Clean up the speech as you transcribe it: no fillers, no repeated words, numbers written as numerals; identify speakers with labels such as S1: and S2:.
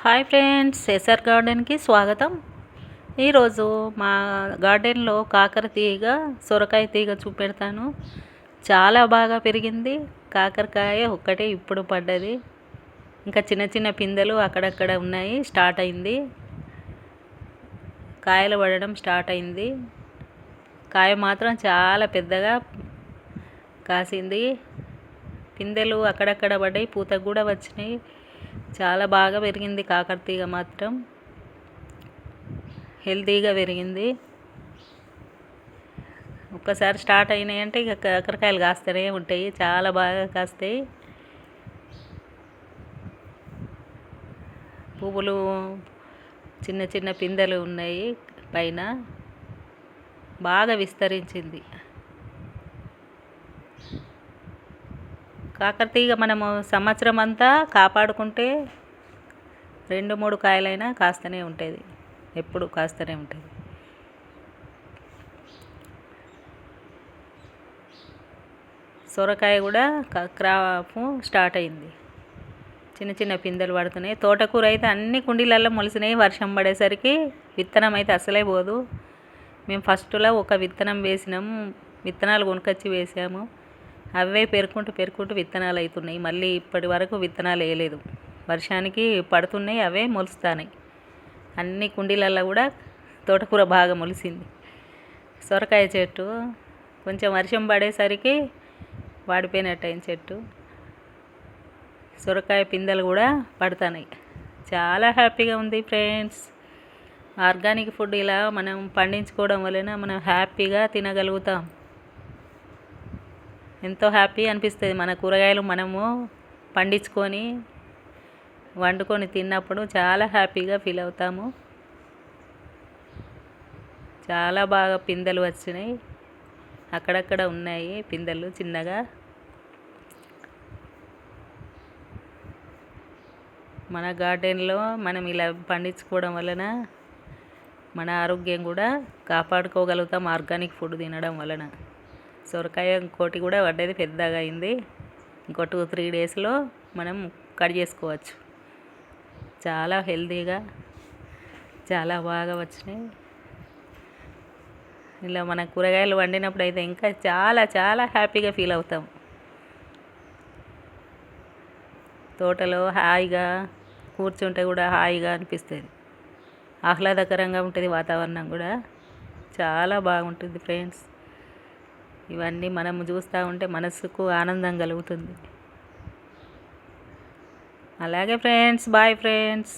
S1: Hi friends, SR గార్డెన్కి స్వాగతం. ఈరోజు మా గార్డెన్లో కాకర తీగ, సొరకాయ తీగ చూపెడతాను. చాలా బాగా పెరిగింది. కాకరకాయ ఒక్కటే ఇప్పుడు పడ్డది. ఇంకా చిన్న చిన్న పిందెలు అక్కడక్కడ ఉన్నాయి. స్టార్ట్ అయింది, కాయలు పడడం స్టార్ట్ అయింది. కాయ మాత్రం చాలా పెద్దగా కాసింది. పిందెలు అక్కడక్కడ పడ్డాయి, పూతకు కూడా వచ్చినాయి. చాలా బాగా పెరిగింది కాకర తీగ మాత్రం, హెల్తీగా పెరిగింది. ఒక్కసారి స్టార్ట్ అయినాయి అంటే ఇక కాకరకాయలు కాస్తూనే ఉంటాయి, చాలా బాగా కాస్తాయి. పువ్వులు చిన్న చిన్న పిందెలు ఉన్నాయి, పైన బాగా విస్తరించింది. కాకర తీగ మనము సంవత్సరం అంతా కాపాడుకుంటే 2-3 కాయలైనా కాస్తూనే ఉంటుంది, ఎప్పుడు కాస్తూనే ఉంటుంది. సొరకాయ కూడా క్రాప్ స్టార్ట్ అయింది, చిన్న చిన్న పిందెలు పడుతున్నాయి. తోటకూర అయితే అన్ని కుండీలలో మొలిసినాయి. వర్షం పడేసరికి విత్తనం అయితే అసలే పోదు. మేము ఫస్ట్లో ఒక విత్తనం వేసినాము, విత్తనాలు కొనుకొచ్చి వేసాము. అవే పెరుకుంటూ విత్తనాలు అవుతున్నాయి. మళ్ళీ ఇప్పటి వరకు విత్తనాలు వేయలేదు. వర్షానికి పడుతున్నాయి, అవే మొలుస్తున్నాయి. అన్ని కుండీలలో కూడా తోటకూర బాగా మొలిసింది. సొరకాయ చెట్టు కొంచెం వర్షం పడేసరికి వాడిపోయినట్టు అయిన చెట్టు. సొరకాయ పిందెలు కూడా పడుతున్నాయి. చాలా హ్యాపీగా ఉంది ఫ్రెండ్స్. ఆర్గానిక్ ఫుడ్ ఇలా మనం పండించుకోవడం వలన మనం హ్యాపీగా తినగలుగుతాం. ఎంతో హ్యాపీ అనిపిస్తుంది. మన కూరగాయలు మనము పండించుకొని వండుకొని తిన్నప్పుడు చాలా హ్యాపీగా ఫీల్ అవుతాము. చాలా బాగా పిందెలు వచ్చినాయి, అక్కడక్కడ ఉన్నాయి పిందెలు చిన్నగా. మన గార్డెన్లో మనం ఇలా పండించుకోవడం వలన మన ఆరోగ్యం కూడా కాపాడుకోగలుగుతాం, ఆర్గానిక్ ఫుడ్ తినడం వలన. సొరకాయ ఇంకోటి కూడా పడ్డది, పెద్దగా అయింది. ఇంకో 2-3 డేస్లో మనం కట్ చేసుకోవచ్చు. చాలా హెల్తీగా చాలా బాగా వచ్చినాయి. ఇలా మన కూరగాయలు వండినప్పుడు అయితే ఇంకా చాలా చాలా హ్యాపీగా ఫీల్ అవుతాం. తోటలో హాయిగా కూర్చుంటే కూడా హాయిగా అనిపిస్తుంది, ఆహ్లాదకరంగా ఉంటుంది. వాతావరణం కూడా చాలా బాగుంటుంది ఫ్రెండ్స్. ఇవన్నీ మనం చూస్తూ ఉంటే మనసుకు ఆనందం కలుగుతుంది. అలాగే ఫ్రెండ్స్, బాయ్ ఫ్రెండ్స్.